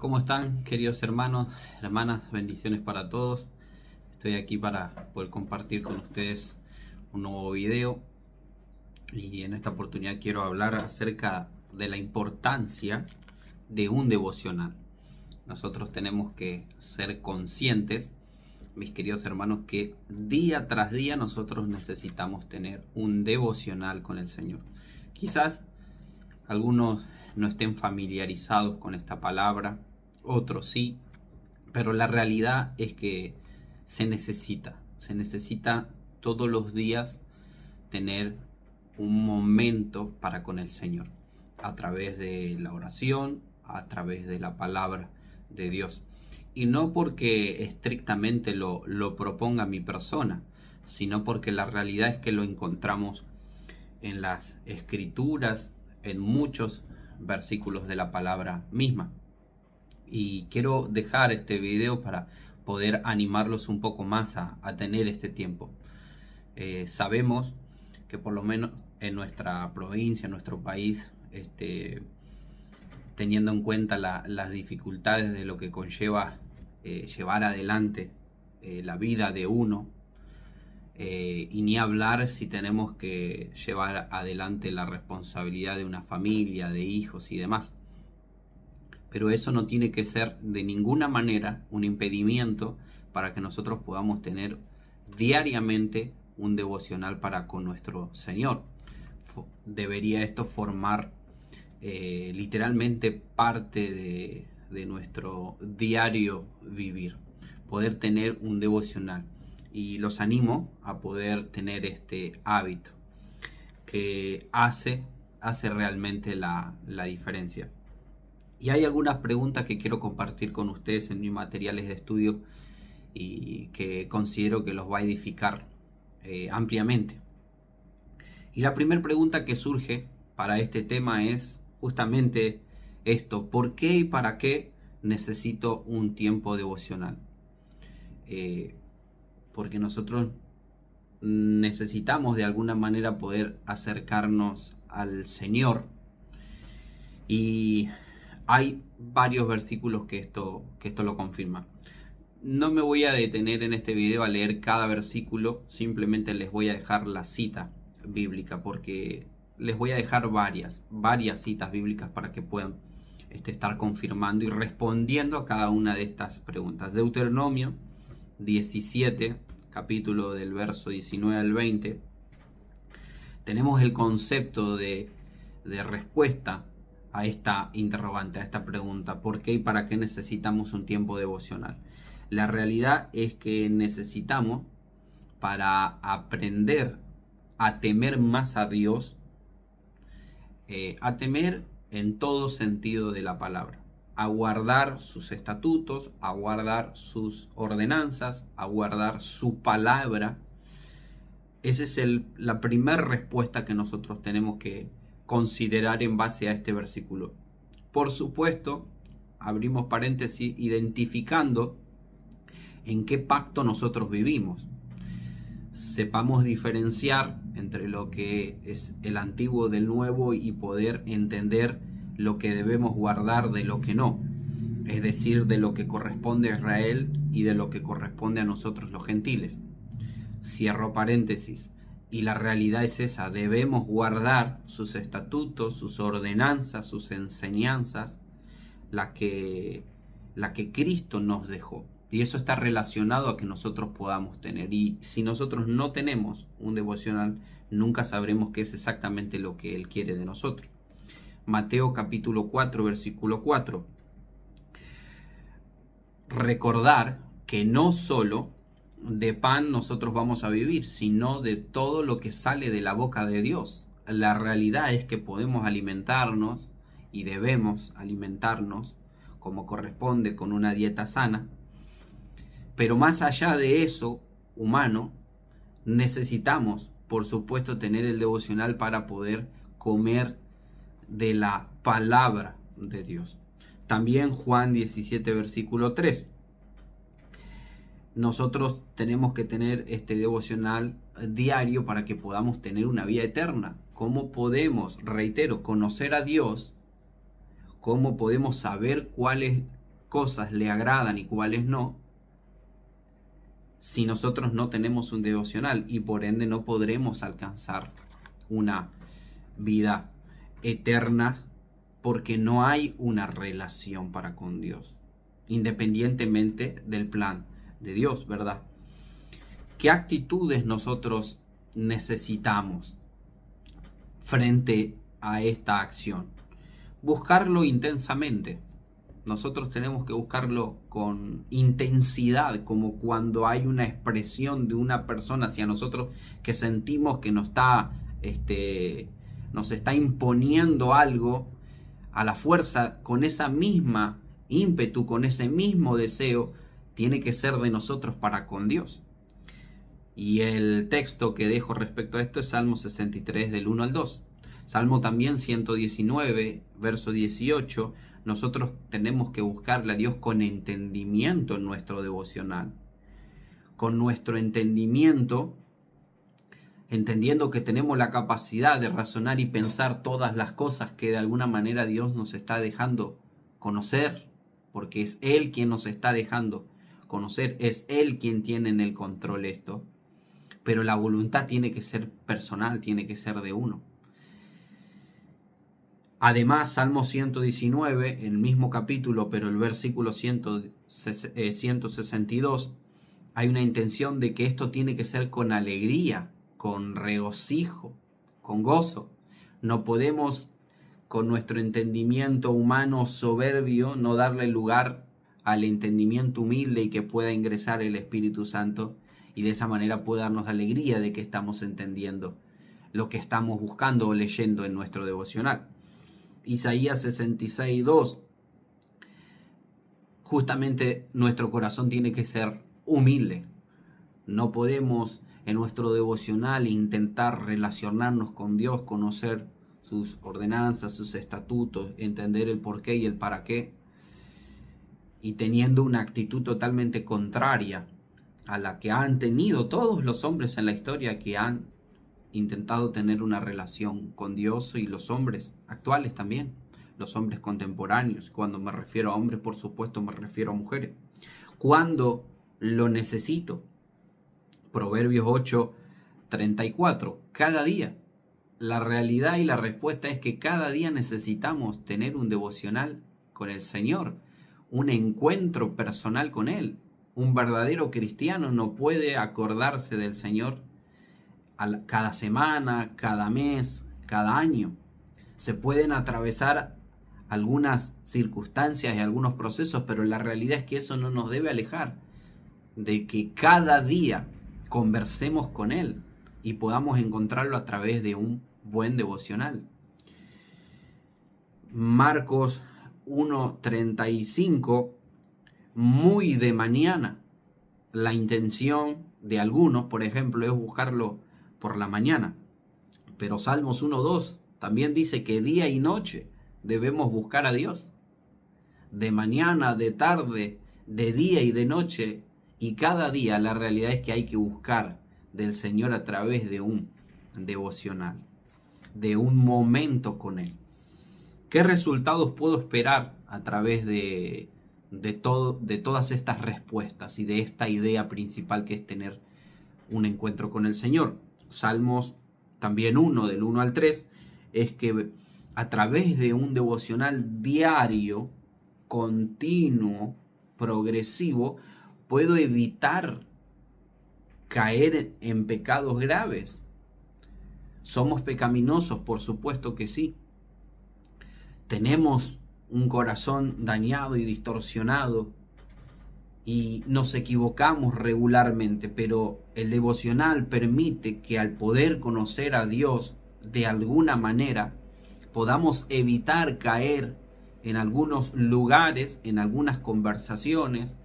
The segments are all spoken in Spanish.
¿Cómo están, queridos hermanos, hermanas? Bendiciones para todos. Estoy aquí para poder compartir con ustedes un nuevo video y en esta oportunidad quiero hablar acerca de la importancia de un devocional. Nosotros tenemos que ser conscientes, mis queridos hermanos, que día tras día nosotros necesitamos tener un devocional con el Señor. Quizás algunos no estén familiarizados con esta palabra, otros sí, pero la realidad es que se necesita todos los días tener un momento para con el Señor, a través de la oración, a través de la palabra de Dios. Y no porque estrictamente lo proponga mi persona, sino porque la realidad es que lo encontramos en las Escrituras, en muchos versículos de la palabra misma. Y quiero dejar este video para poder animarlos un poco más a tener este tiempo. Sabemos que por lo menos en nuestra provincia, en nuestro país, teniendo en cuenta las dificultades de lo que conlleva llevar adelante la vida de uno, y ni hablar si tenemos que llevar adelante la responsabilidad de una familia, de hijos y demás. Pero eso no tiene que ser de ninguna manera un impedimento para que nosotros podamos tener diariamente un devocional para con nuestro Señor. Debería esto formar literalmente parte de nuestro diario vivir, poder tener un devocional. Y los animo a poder tener este hábito que hace realmente la diferencia. Y hay algunas preguntas que quiero compartir con ustedes en mis materiales de estudio y que considero que los va a edificar ampliamente. Y la primera pregunta que surge para este tema es justamente esto: ¿por qué y para qué necesito un tiempo devocional? Porque nosotros necesitamos de alguna manera poder acercarnos al Señor, y hay varios versículos que esto lo confirman. No me voy a detener en este video a leer cada versículo, simplemente les voy a dejar la cita bíblica, porque les voy a dejar varias citas bíblicas para que puedan estar confirmando y respondiendo a cada una de estas preguntas. Deuteronomio 17, capítulo del verso 19 al 20, tenemos el concepto de respuesta a esta interrogante, a esta pregunta: ¿por qué y para qué necesitamos un tiempo devocional? La realidad es que necesitamos para aprender a temer más a Dios, a temer en todo sentido de la palabra, a guardar sus estatutos, a guardar sus ordenanzas, a guardar su palabra. Esa es la primera respuesta que nosotros tenemos que considerar en base a este versículo. Por supuesto, abrimos paréntesis, identificando en qué pacto nosotros vivimos. Sepamos diferenciar entre lo que es el antiguo del nuevo y poder entender lo que debemos guardar de lo que no, es decir, de lo que corresponde a Israel y de lo que corresponde a nosotros los gentiles. Cierro paréntesis. Y la realidad es esa: debemos guardar sus estatutos, sus ordenanzas, sus enseñanzas, la que Cristo nos dejó. Y eso está relacionado a que nosotros podamos tener. Y si nosotros no tenemos un devocional, nunca sabremos qué es exactamente lo que Él quiere de nosotros. Mateo capítulo 4, versículo 4. Recordar que no solo de pan nosotros vamos a vivir, sino de todo lo que sale de la boca de Dios. La realidad es que podemos alimentarnos y debemos alimentarnos como corresponde, con una dieta sana, pero más allá de eso humano, necesitamos, por supuesto, tener el devocional para poder comer de la palabra de Dios. También Juan 17, versículo 3. Nosotros tenemos que tener este devocional diario para que podamos tener una vida eterna. ¿Cómo podemos, reitero, conocer a Dios? ¿Cómo podemos saber cuál es cosas le agradan y cuáles no, si nosotros no tenemos un devocional, y por ende no podremos alcanzar una vida eterna porque no hay una relación para con Dios, independientemente del plan de Dios, ¿verdad? ¿Qué actitudes nosotros necesitamos frente a esta acción? Buscarlo intensamente. Nosotros tenemos que buscarlo con intensidad, como cuando hay una expresión de una persona hacia nosotros que sentimos que nos está imponiendo algo a la fuerza. Con esa misma ímpetu, con ese mismo deseo, tiene que ser de nosotros para con Dios. Y el texto que dejo respecto a esto es Salmo 63 del 1 al 2. Salmo también 119, verso 18. Nosotros tenemos que buscarle a Dios con entendimiento en nuestro devocional. Con nuestro entendimiento, entendiendo que tenemos la capacidad de razonar y pensar todas las cosas que de alguna manera Dios nos está dejando conocer, porque es Él quien nos está dejando conocer, es Él quien tiene en el control esto. Pero la voluntad tiene que ser personal, tiene que ser de uno. Además, Salmo 119, el mismo capítulo, pero el versículo 162, hay una intención de que esto tiene que ser con alegría, con regocijo, con gozo. No podemos, con nuestro entendimiento humano soberbio, no darle lugar al entendimiento humilde y que pueda ingresar el Espíritu Santo, y de esa manera puede darnos alegría de que estamos entendiendo lo que estamos buscando o leyendo en nuestro devocional. Isaías 66:2. Justamente nuestro corazón tiene que ser humilde. No podemos en nuestro devocional intentar relacionarnos con Dios, conocer sus ordenanzas, sus estatutos, entender el por qué y el para qué, y teniendo una actitud totalmente contraria a la que han tenido todos los hombres en la historia que han intentado tener una relación con Dios, y los hombres actuales también, los hombres contemporáneos. Cuando me refiero a hombres, por supuesto, me refiero a mujeres. Cuando lo necesito. Proverbios 8:34. Cada día. La realidad y la respuesta es que cada día necesitamos tener un devocional con el Señor, un encuentro personal con Él. Un verdadero cristiano no puede acordarse del Señor cada semana, cada mes, cada año. Se pueden atravesar algunas circunstancias y algunos procesos, pero la realidad es que eso no nos debe alejar de que cada día conversemos con Él y podamos encontrarlo a través de un buen devocional. Marcos 1:35, muy de mañana. La intención de algunos, por ejemplo, es buscarlo por la mañana. Pero Salmos 1:2 también dice que día y noche debemos buscar a Dios. De mañana, de tarde, de día y de noche. Y cada día la realidad es que hay que buscar del Señor a través de un devocional, de un momento con Él. ¿Qué resultados puedo esperar a través de todas estas respuestas y de esta idea principal que es tener un encuentro con el Señor? Salmos también 1, del 1 al 3, es que a través de un devocional diario, continuo, progresivo, puedo evitar caer en pecados graves. ¿Somos pecaminosos? Por supuesto que sí. Tenemos un corazón dañado y distorsionado y nos equivocamos regularmente, pero el devocional permite que, al poder conocer a Dios de alguna manera, podamos evitar caer en algunos lugares, en algunas conversaciones,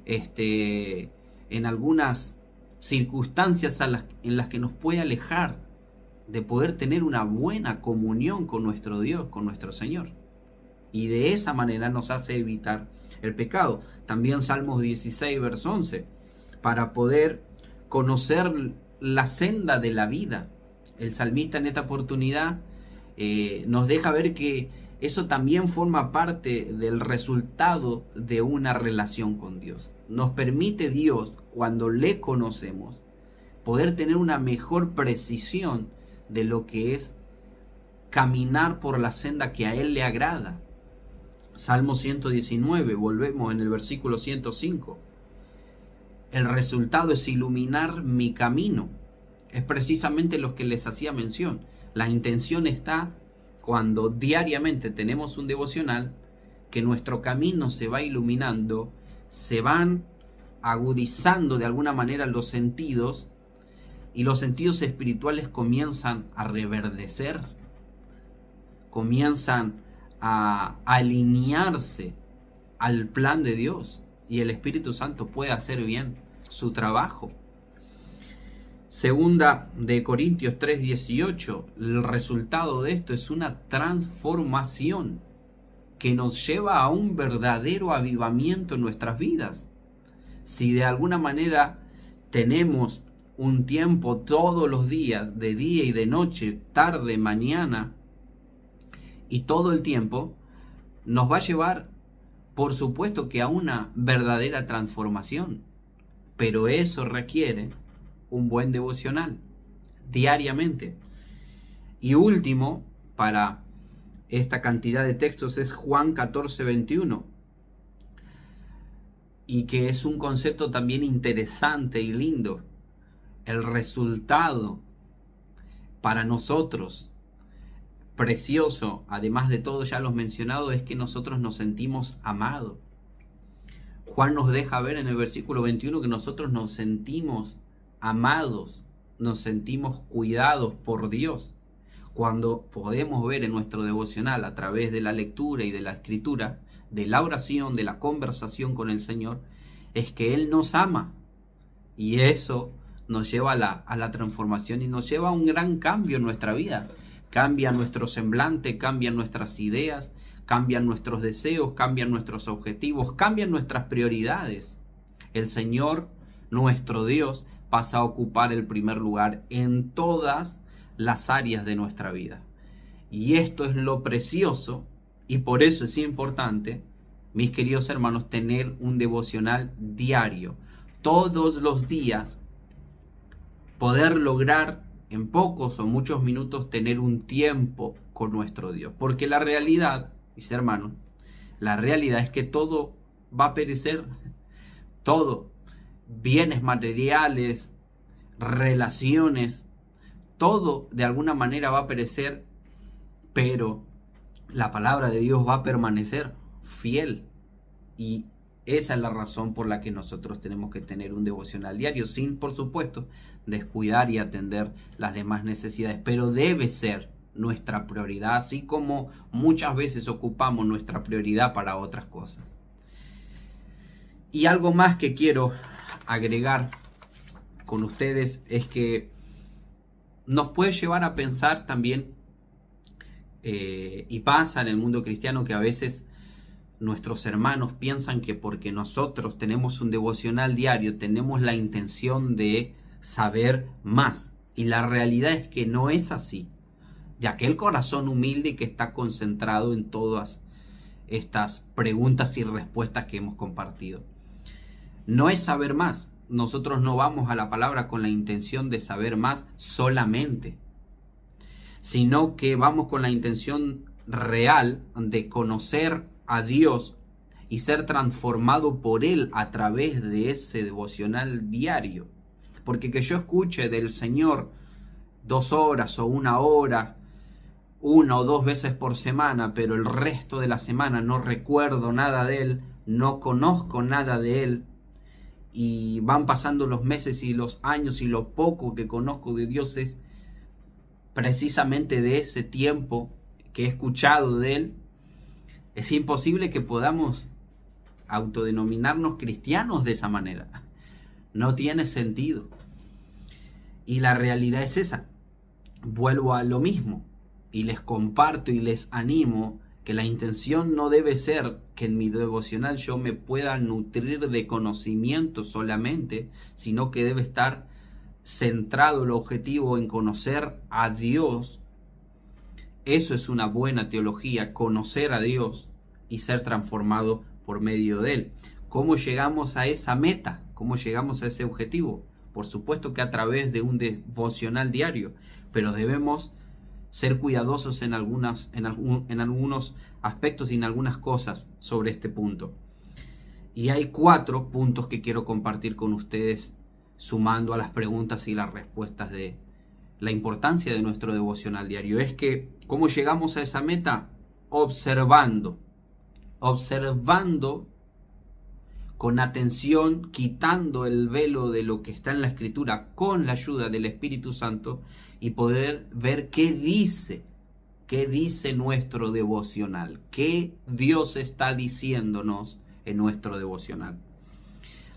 en algunas circunstancias en las que nos puede alejar de poder tener una buena comunión con nuestro Dios, con nuestro Señor. Y de esa manera nos hace evitar el pecado. También Salmos 16, verso 11, para poder conocer la senda de la vida. El salmista en esta oportunidad nos deja ver que eso también forma parte del resultado de una relación con Dios. Nos permite Dios, cuando le conocemos, poder tener una mejor precisión de lo que es caminar por la senda que a Él le agrada. Salmo 119, volvemos en el versículo 105. El resultado es iluminar mi camino. Es precisamente lo que les hacía mención. La intención está cuando diariamente tenemos un devocional, que nuestro camino se va iluminando, se van agudizando de alguna manera los sentidos, y los sentidos espirituales comienzan a reverdecer, comienzan a alinearse al plan de Dios, y el Espíritu Santo puede hacer bien su trabajo. Segunda de Corintios 3:18, el resultado de esto es una transformación que nos lleva a un verdadero avivamiento en nuestras vidas. Si de alguna manera tenemos un tiempo todos los días, de día y de noche, tarde, mañana, y todo el tiempo, nos va a llevar, por supuesto, que a una verdadera transformación. Pero eso requiere un buen devocional diariamente. Y último, para esta cantidad de textos, es Juan 14:21, y que es un concepto también interesante y lindo. El resultado para nosotros, precioso, además de todo ya los mencionados, es que nosotros nos sentimos amados. Juan nos deja ver en el versículo 21 que nosotros nos sentimos amados, nos sentimos cuidados por Dios. Cuando podemos ver en nuestro devocional, a través de la lectura y de la escritura, de la oración, de la conversación con el Señor, es que Él nos ama. Y eso nos lleva a la transformación y nos lleva a un gran cambio en nuestra vida. Cambia nuestro semblante, cambian nuestras ideas, cambian nuestros deseos, cambian nuestros objetivos, cambian nuestras prioridades. El Señor, nuestro Dios, pasa a ocupar el primer lugar en todas las áreas de nuestra vida. Y esto es lo precioso, y por eso es importante, mis queridos hermanos, tener un devocional diario. Todos los días poder lograr en pocos o muchos minutos tener un tiempo con nuestro Dios. Porque la realidad, mis hermanos, la realidad es que todo va a perecer. Todo. Bienes materiales, relaciones, todo de alguna manera va a perecer, pero la palabra de Dios va a permanecer fiel. Y esa es la razón por la que nosotros tenemos que tener un devocional diario, sin, por supuesto, descuidar y atender las demás necesidades, pero debe ser nuestra prioridad, así como muchas veces ocupamos nuestra prioridad para otras cosas. Y algo más que quiero agregar con ustedes es que nos puede llevar a pensar también, y pasa en el mundo cristiano, que a veces nuestros hermanos piensan que porque nosotros tenemos un devocional diario, tenemos la intención de saber más. Y la realidad es que no es así, ya que el corazón humilde que está concentrado en todas estas preguntas y respuestas que hemos compartido. No es saber más. Nosotros no vamos a la palabra con la intención de saber más solamente, sino que vamos con la intención real de conocer a Dios y ser transformado por Él a través de ese devocional diario. Porque que yo escuche del Señor 2 horas o 1 hora, 1 o 2 veces por semana, pero el resto de la semana no recuerdo nada de Él, no conozco nada de Él, y van pasando los meses y los años y lo poco que conozco de Dios es precisamente de ese tiempo que he escuchado de Él, es imposible que podamos autodenominarnos cristianos de esa manera. No tiene sentido. Y la realidad es esa. Vuelvo a lo mismo y les comparto y les animo que la intención no debe ser que en mi devocional yo me pueda nutrir de conocimiento solamente, sino que debe estar centrado el objetivo en conocer a Dios Eso es una buena teología, conocer a Dios y ser transformado por medio de Él. ¿Cómo llegamos a esa meta? ¿Cómo llegamos a ese objetivo? Por supuesto que a través de un devocional diario, pero debemos ser cuidadosos en algunos aspectos y en algunas cosas sobre este punto. Y hay 4 puntos que quiero compartir con ustedes, sumando a las preguntas y las respuestas de la importancia de nuestro devocional diario. Es que, ¿cómo llegamos a esa meta? Observando con atención, quitando el velo de lo que está en la Escritura con la ayuda del Espíritu Santo y poder ver qué dice nuestro devocional, qué Dios está diciéndonos en nuestro devocional.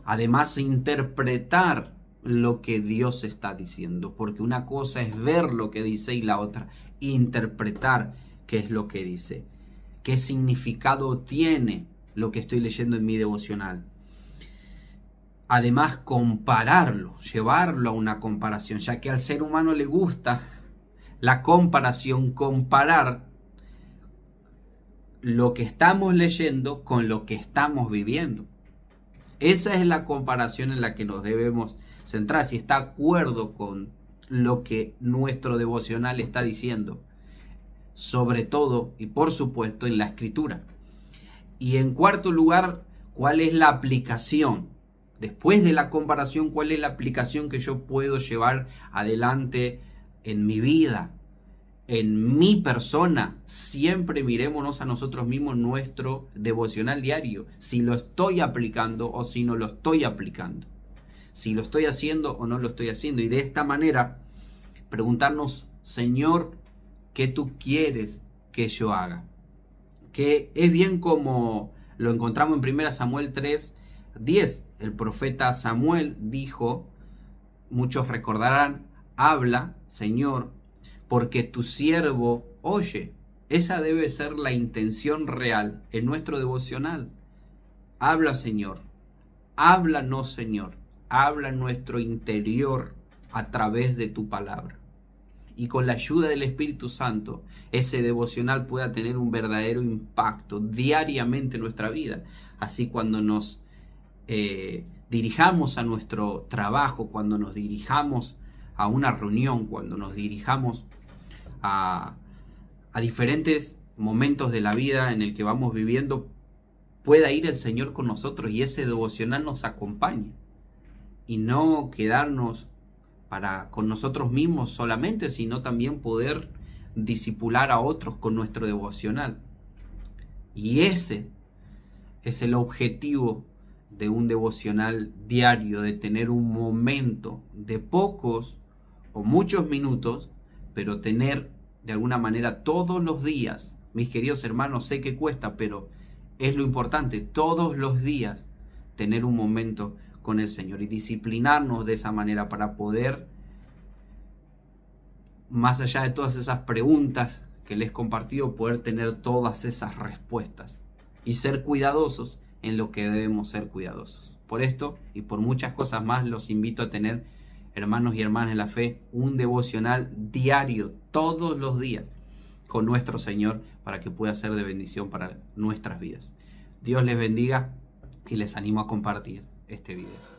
Además, interpretar lo que Dios está diciendo, porque una cosa es ver lo que dice y la otra, interpretar qué es lo que dice, qué significado tiene lo que estoy leyendo en mi devocional. Además, compararlo, llevarlo a una comparación, ya que al ser humano le gusta la comparación, comparar lo que estamos leyendo con lo que estamos viviendo. Esa es la comparación en la que nos debemos centrar, si está de acuerdo con lo que nuestro devocional está diciendo, sobre todo y por supuesto en la Escritura. Y en cuarto lugar, ¿cuál es la aplicación? Después de la comparación, ¿cuál es la aplicación que yo puedo llevar adelante en mi vida, en mi persona? Siempre mirémonos a nosotros mismos nuestro devocional diario, si lo estoy aplicando o si no lo estoy aplicando, si lo estoy haciendo o no lo estoy haciendo. Y de esta manera, preguntarnos, Señor, ¿qué tú quieres que yo haga? Que es bien como lo encontramos en 1 Samuel 3:10. El profeta Samuel dijo, muchos recordarán, habla, Señor, porque tu siervo oye. Esa debe ser la intención real en nuestro devocional. Habla, Señor. Háblanos, Señor. Habla en nuestro interior a través de tu palabra. Y con la ayuda del Espíritu Santo, ese devocional pueda tener un verdadero impacto diariamente en nuestra vida. Así cuando nos dirijamos a nuestro trabajo, cuando nos dirijamos a una reunión, cuando nos dirijamos a diferentes momentos de la vida en el que vamos viviendo, pueda ir el Señor con nosotros y ese devocional nos acompañe. Y no quedarnos con nosotros mismos solamente, sino también poder discipular a otros con nuestro devocional. Y ese es el objetivo de un devocional diario, de tener un momento de pocos o muchos minutos, pero tener de alguna manera todos los días, mis queridos hermanos, sé que cuesta, pero es lo importante, todos los días tener un momento con el Señor y disciplinarnos de esa manera para poder, más allá de todas esas preguntas que les he compartido, poder tener todas esas respuestas y ser cuidadosos en lo que debemos ser cuidadosos. Por esto y por muchas cosas más, los invito a tener, hermanos y hermanas en la fe, un devocional diario, todos los días, con nuestro Señor, para que pueda ser de bendición para nuestras vidas. Dios les bendiga y les animo a compartir este video.